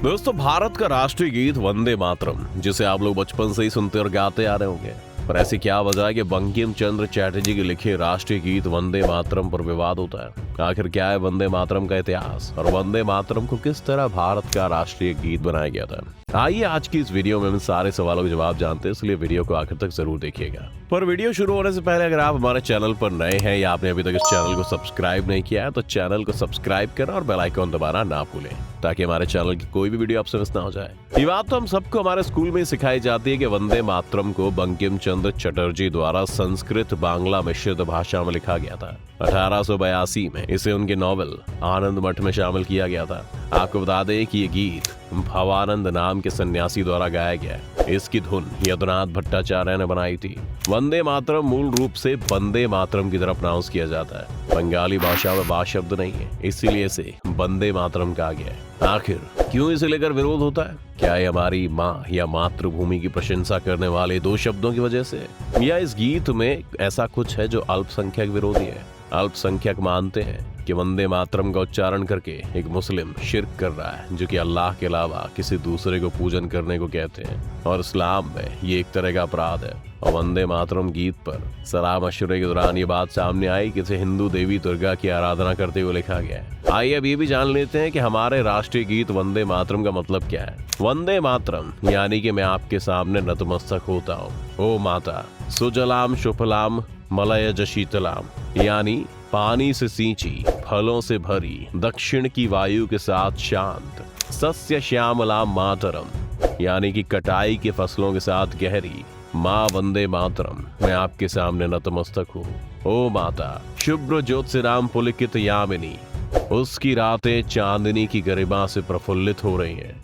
दोस्तों, भारत का राष्ट्रीय गीत वंदे मातरम, जिसे आप लोग बचपन से ही सुनते और गाते आ रहे होंगे, पर ऐसी क्या वजह है कि बंकिम चंद्र चटर्जी के लिखे राष्ट्रीय गीत वंदे मातरम पर विवाद होता है? आखिर क्या है वंदे मातरम का इतिहास और वंदे मातरम को किस तरह भारत का राष्ट्रीय गीत बनाया गया था? आइए आज की इस वीडियो में हम सारे सवालों के जवाब जानते हैं, इसलिए वीडियो को आखिर तक जरूर देखिएगा। पर वीडियो शुरू होने से पहले अगर आप हमारे चैनल पर नए हैं या आपने अभी तक इस चैनल को सब्सक्राइब नहीं किया है तो चैनल को सब्सक्राइब करना और बेल आइकॉन दबाना ना भूलें, ताकि हमारे चैनल की कोई भी वीडियो आपसे मिस ना हो जाए। ये बात तो हम सबको हमारे स्कूल में सिखाई जाती है कि वंदे मातरम को बंकिम चंद्र चटर्जी द्वारा संस्कृत बांग्ला मिश्रित भाषा में लिखा गया था। 1882 में इसे उनके नॉवेल आनंद मठ में शामिल किया गया था। आपको बता दें कि ये गीत भवानंद नाम के सन्यासी द्वारा गाया गया है। इसकी धुन यदुनाथ भट्टाचार्य ने बनाई थी। वंदे मातरम मूल रूप से वंदे मातरम की तरह प्रोनाउंस किया जाता है। बंगाली भाषा में बा शब्द नहीं है, इसीलिए इसे वंदे मातरम कहा गया है। आखिर क्यों इसे लेकर विरोध होता है? क्या ये हमारी माँ या मातृभूमि की प्रशंसा करने वाले दो शब्दों की वजह से, या इस गीत में ऐसा कुछ है जो अल्पसंख्यक विरोधी है? अल्पसंख्यक मानते हैं कि वंदे मातरम का उच्चारण करके एक मुस्लिम शिर्क कर रहा है, जो कि अल्लाह के अलावा किसी दूसरे को पूजन करने को कहते हैं, और इस्लाम में ये एक तरह का अपराध है। और वंदे मातरम गीत पर सलाह मशवरे के दौरान ये बात सामने आई कि इसे हिंदू देवी दुर्गा की आराधना करते हुए लिखा गया है। आइए अब ये भी जान लेते हैं कि हमारे राष्ट्रीय गीत वंदे मातरम का मतलब क्या है। वंदे मातरम यानी कि मैं आपके सामने नतमस्तक होता हूँ, ओ माता, सुजलाम शुफलाम मलयज शीतलाम, यानी पानी से सींची, फलों से भरी, दक्षिण की वायु के साथ शांत, सस्य श्यामलाम मातरम, यानी कि कटाई के फसलों के साथ गहरी, माँ वंदे मातरम, मैं आपके सामने नतमस्तक हूँ, ओ माता, शुभ्र ज्योत्स्नाम पुलकित यामिनी, उसकी रातें चांदनी की गरिमा से प्रफुल्लित हो रही हैं।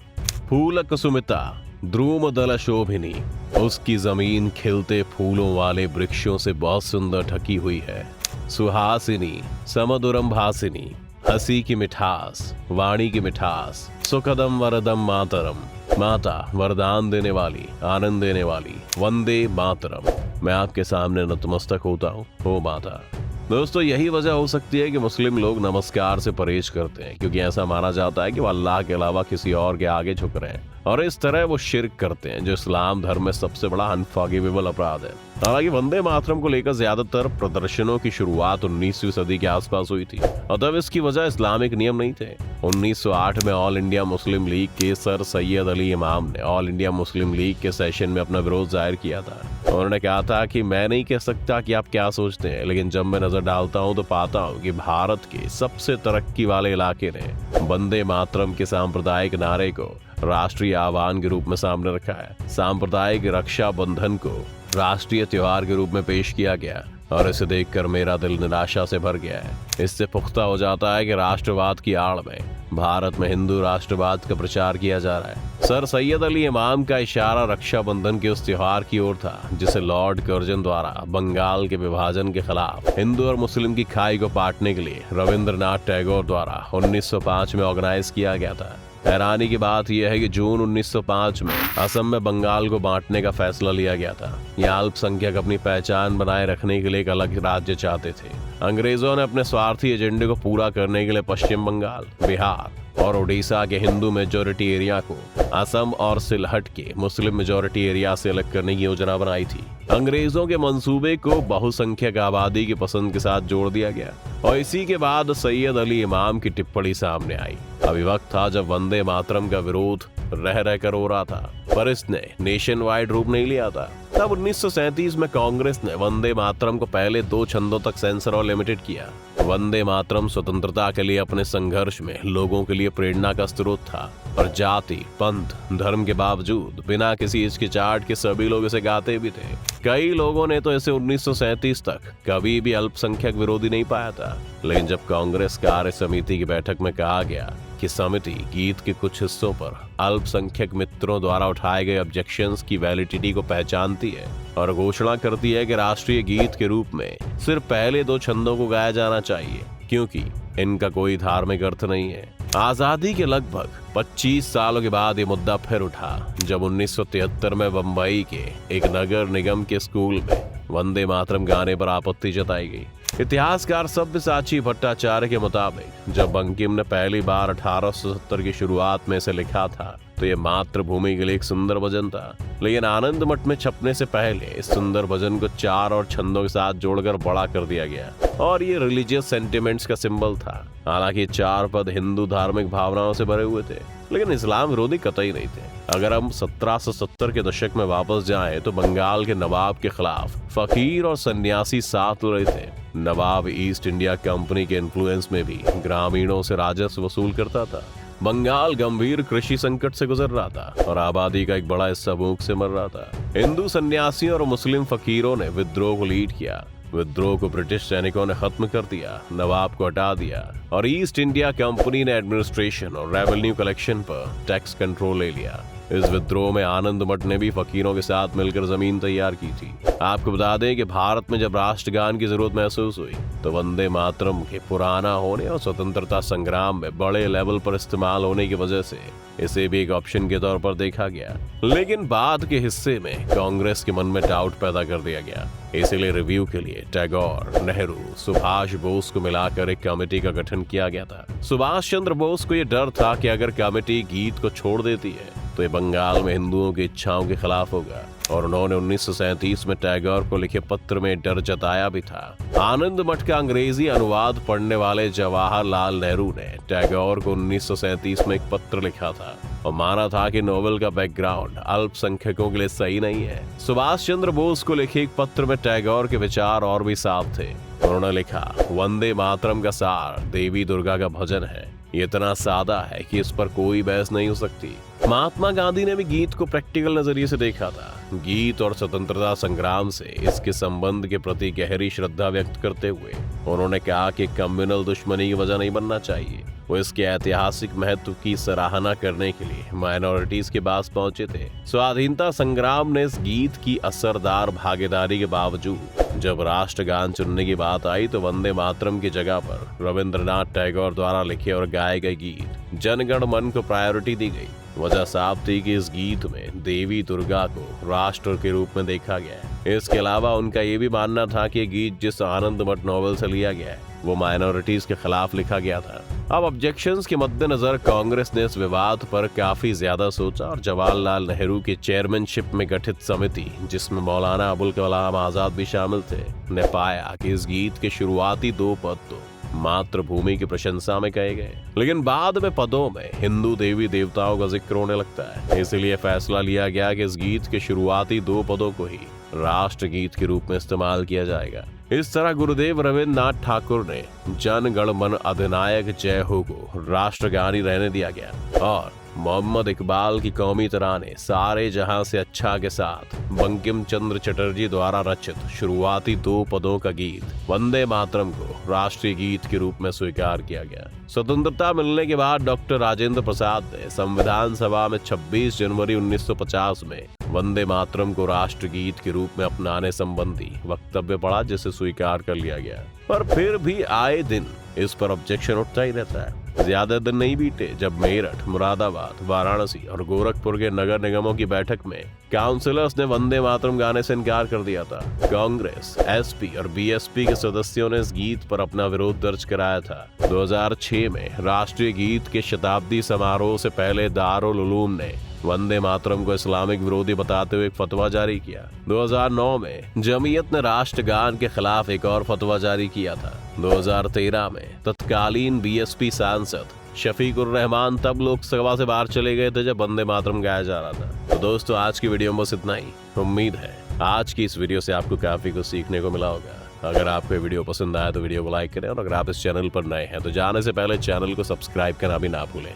फूलक सुमिता ध्रुम दल शोभिनी, उसकी जमीन खिलते फूलों वाले वृक्षों से बहुत सुंदर ढकी हुई है। सुहासिनी समधुरम भासिनी, हंसी की मिठास, वाणी की मिठास, सुखदम वरदम मातरम, माता वरदान देने वाली, आनंद देने वाली, वंदे मातरम, मैं आपके सामने नतमस्तक होता हूँ, ओ माता। दोस्तों, यही वजह हो सकती है कि मुस्लिम लोग नमस्कार से परहेज करते हैं, क्योंकि ऐसा माना जाता है कि वो अल्लाह के अलावा किसी और के आगे झुक रहे हैं, और इस तरह वो शिर्क करते हैं, जो इस्लाम धर्म में सबसे बड़ा अनफॉरगिवेबल अपराध है। हालांकि वंदे मातरम को लेकर ज्यादातर प्रदर्शनों की शुरुआत 19वीं सदी के आसपास हुई थी, और तब इसकी वजह इस्लामिक नियम नहीं थे। 1908 में ऑल इंडिया मुस्लिम लीग के सर सैयद अली इमाम ने ऑल इंडिया मुस्लिम लीग के सेशन में अपना विरोध जाहिर किया था। उन्होंने कहा था कि मैं नहीं कह सकता कि आप क्या सोचते हैं, लेकिन जब मैं नजर डालता हूं तो पाता हूं कि भारत के सबसे तरक्की वाले इलाके ने वंदे मातरम के सांप्रदायिक नारे को राष्ट्रीय आह्वान के रूप में सामने रखा है। सांप्रदायिक रक्षा बंधन को राष्ट्रीय त्योहार के रूप में पेश किया गया, और इसे देखकर मेरा दिल निराशा से भर गया है। इससे पुख्ता हो जाता है कि राष्ट्रवाद की आड़ में भारत में हिंदू राष्ट्रवाद का प्रचार किया जा रहा है। सर सैयद अली इमाम का इशारा रक्षाबंधन के उस त्योहार की ओर था, जिसे लॉर्ड कर्जन द्वारा बंगाल के विभाजन के खिलाफ हिंदू और मुस्लिम की खाई को पाटने के लिए रविंद्रनाथ टैगोर द्वारा 1905 में ऑर्गेनाइज किया गया था। हैरानी की बात यह है कि जून 1905 में असम में बंगाल को बांटने का फैसला लिया गया था। यहाँ अल्पसंख्यक अपनी पहचान बनाए रखने के लिए एक अलग राज्य चाहते थे। अंग्रेजों ने अपने स्वार्थी एजेंडे को पूरा करने के लिए पश्चिम बंगाल, बिहार और उड़ीसा के हिंदू मेजोरिटी एरिया को असम और सिलहट के मुस्लिम मेजोरिटी एरिया से अलग करने की योजना बनाई थी। अंग्रेजों के मंसूबे को बहुसंख्यक आबादी की पसंद के साथ जोड़ दिया गया, और इसी के बाद सैयद अली इमाम की टिप्पणी सामने आई। अभी वक्त था जब वंदे मातरम का विरोध रह रहकर हो रहा था, पर इसने नेशन वाइड रूप नहीं लिया था। तब 1937 में कांग्रेस ने वंदे मातरम को पहले 2 छंदों तक सेंसर और लिमिटेड किया। वंदे मातरम स्वतंत्रता के लिए अपने संघर्ष में लोगों के लिए प्रेरणा का स्रोत था, और जाति, पंथ, धर्म के बावजूद बिना किसी हिचकिचाहट के सभी लोग इसे गाते भी थे। कई लोगों ने तो इसे 1937 तक कभी भी अल्पसंख्यक विरोधी नहीं पाया था, लेकिन जब कांग्रेस कार्य समिति की बैठक में कहा गया कि समिति गीत के कुछ हिस्सों पर अल्पसंख्यक मित्रों द्वारा उठाए गए ऑब्जेक्शंस की वैलिडिटी को पहचानती है और घोषणा करती है कि राष्ट्रीय गीत के रूप में सिर्फ पहले 2 छंदों को गाया जाना चाहिए, क्योंकि इनका कोई धार्मिक अर्थ नहीं है। आजादी के लगभग 25 सालों के बाद ये मुद्दा फिर उठा, जब 1973 में बंबई के एक नगर निगम के स्कूल में वंदे मातरम गाने पर आपत्ति जताई गई। इतिहासकार सब्यसाची भट्टाचार्य के मुताबिक जब बंकिम ने पहली बार 1870 की शुरुआत में इसे लिखा था तो ये मातृभूमि के लिए एक सुंदर भजन था, लेकिन आनंद मठ में छपने से पहले इस सुंदर भजन को 4 और छंदों के साथ जोड़कर बड़ा कर दिया गया और ये रिलीजियस सेंटिमेंट्स का सिंबल था। हालांकि 4 पद हिंदू धार्मिक भावनाओं से भरे हुए थे, लेकिन इस्लाम विरोधी कतई नहीं थे। अगर हम 1770 के दशक में वापस जाएं तो बंगाल के नवाब के खिलाफ फकीर और सन्यासी साथ रहे थे। नवाब ईस्ट इंडिया कंपनी के इन्फ्लुएंस में भी ग्रामीणों से राजस्व वसूल करता था। बंगाल गंभीर कृषि संकट से गुजर रहा था और आबादी का एक बड़ा हिस्सा भूख से मर रहा था। हिंदू सन्यासियों और मुस्लिम फकीरों ने विद्रोह को लीड किया। विद्रोह को ब्रिटिश सैनिकों ने खत्म कर दिया, नवाब को हटा दिया और ईस्ट इंडिया कंपनी ने एडमिनिस्ट्रेशन और रेवेन्यू कलेक्शन पर टैक्स कंट्रोल ले लिया। इस विद्रोह में आनंद मठ ने भी फकीरों के साथ मिलकर जमीन तैयार की थी। आपको बता दें कि भारत में जब राष्ट्रगान की जरूरत महसूस हुई तो वंदे मातरम के पुराना होने और स्वतंत्रता संग्राम में बड़े लेवल पर इस्तेमाल होने की वजह से इसे भी एक ऑप्शन के तौर पर देखा गया। लेकिन बाद के हिस्से में कांग्रेस के मन में डाउट पैदा कर दिया गया। इसीलिए रिव्यू के लिए टैगोर, नेहरू, सुभाष बोस को मिलाकर एक कमेटी का गठन किया गया था। सुभाष चंद्र बोस को यह डर था कि अगर कमेटी गीत को छोड़ देती है तो ये बंगाल में हिंदुओं की इच्छाओं के खिलाफ होगा और उन्होंने 1937 में टैगोर को लिखे पत्र में डर जताया भी था। आनंद मठ का अंग्रेजी अनुवाद पढ़ने वाले जवाहरलाल नेहरू ने टैगोर को 1937 में एक पत्र लिखा था और माना था कि नोवेल का बैकग्राउंड अल्पसंख्यकों के लिए सही नहीं है। सुभाष चंद्र बोस को लिखे एक पत्र में टैगोर के विचार और भी साफ थे। उन्होंने लिखा, वंदे मातरम का सार देवी दुर्गा का भजन है। ये इतना सादा है कि इस पर कोई बहस नहीं हो सकती। महात्मा गांधी ने भी गीत को प्रैक्टिकल नजरिए से देखा था। गीत और स्वतंत्रता संग्राम से इसके संबंध के प्रति गहरी श्रद्धा व्यक्त करते हुए उन्होंने कहा कि कम्युनल दुश्मनी की वजह नहीं बनना चाहिए। वो इसके ऐतिहासिक महत्व की सराहना करने के लिए माइनॉरिटीज के पास पहुंचे थे। स्वाधीनता संग्राम ने इस गीत की असरदार भागीदारी के बावजूद जब राष्ट्रगान चुनने की बात आई तो वंदे मातरम की जगह पर रविंद्रनाथ टैगोर द्वारा लिखे और गाए गए गीत जनगण मन को प्रायोरिटी दी गई। वजह साफ थी कि इस गीत में देवी दुर्गा को राष्ट्र के रूप में देखा गया है। इसके अलावा उनका ये भी मानना था कि गीत जिस आनंद मठ नॉवेल से लिया गया है वो माइनॉरिटीज के खिलाफ लिखा गया था। अब ऑब्जेक्शंस के मद्देनजर कांग्रेस ने इस विवाद पर काफी ज्यादा सोचा और जवाहरलाल नेहरू की चेयरमैनशिप में गठित समिति, जिसमें मौलाना अबुल कलाम आजाद भी शामिल थे, ने पाया कि इस गीत के शुरुआती 2 पद तो मातृभूमि की प्रशंसा में कहे गए, लेकिन बाद में पदों में हिंदू देवी देवताओं का जिक्र होने लगता है। इसलिए फैसला लिया गया कि इस गीत के शुरुआती 2 पदों को ही राष्ट्र गीत के रूप में इस्तेमाल किया जाएगा। इस तरह गुरुदेव रविन्द्रनाथ ठाकुर ने जन गण मन अधिनायक जय हो को राष्ट्रगान रहने दिया गया और मोहम्मद इकबाल की कौमी तराने सारे जहां से अच्छा के साथ बंकिम चंद्र चटर्जी द्वारा रचित शुरुआती 2 पदों का गीत वंदे मातरम को राष्ट्रीय गीत के रूप में स्वीकार किया गया। स्वतंत्रता मिलने के बाद डॉक्टर राजेंद्र प्रसाद ने संविधान सभा में 26 जनवरी 1950 में वंदे मातरम को राष्ट्र गीत के रूप में अपनाने संबंधी वक्तव्य पढ़ा, जिसे स्वीकार कर लिया गया। पर फिर भी आए दिन इस पर ऑब्जेक्शन उठता ही रहता है। ज्यादा दिन नहीं बीते जब मेरठ, मुरादाबाद, वाराणसी और गोरखपुर के नगर निगमों की बैठक में काउंसिलर्स ने वंदे मातरम गाने से इनकार कर दिया था। कांग्रेस, एसपी और बीएसपी के सदस्यों ने इस गीत पर अपना विरोध दर्ज कराया था। 2006 में राष्ट्रीय गीत के शताब्दी समारोह से पहले दारुल उलूम ने वंदे मातरम को इस्लामिक विरोधी बताते हुए एक फतवा जारी किया। 2009 में जमीयत ने राष्ट्रगान के खिलाफ एक और फतवा जारी किया था। 2013 में तत्कालीन बीएसपी सांसद शफीकुर रहमान तब लोकसभा से बाहर चले गए थे जब वंदे मातरम गाया जा रहा था। तो दोस्तों, आज की वीडियो में बस इतना ही। उम्मीद है आज की इस वीडियो से आपको काफी कुछ सीखने को मिला होगा। अगर आपको ये वीडियो पसंद आया तो वीडियो को लाइक करें और अगर आप इस चैनल पर नए हैं तो जाने से पहले चैनल को सब्सक्राइब करना भी ना भूलें।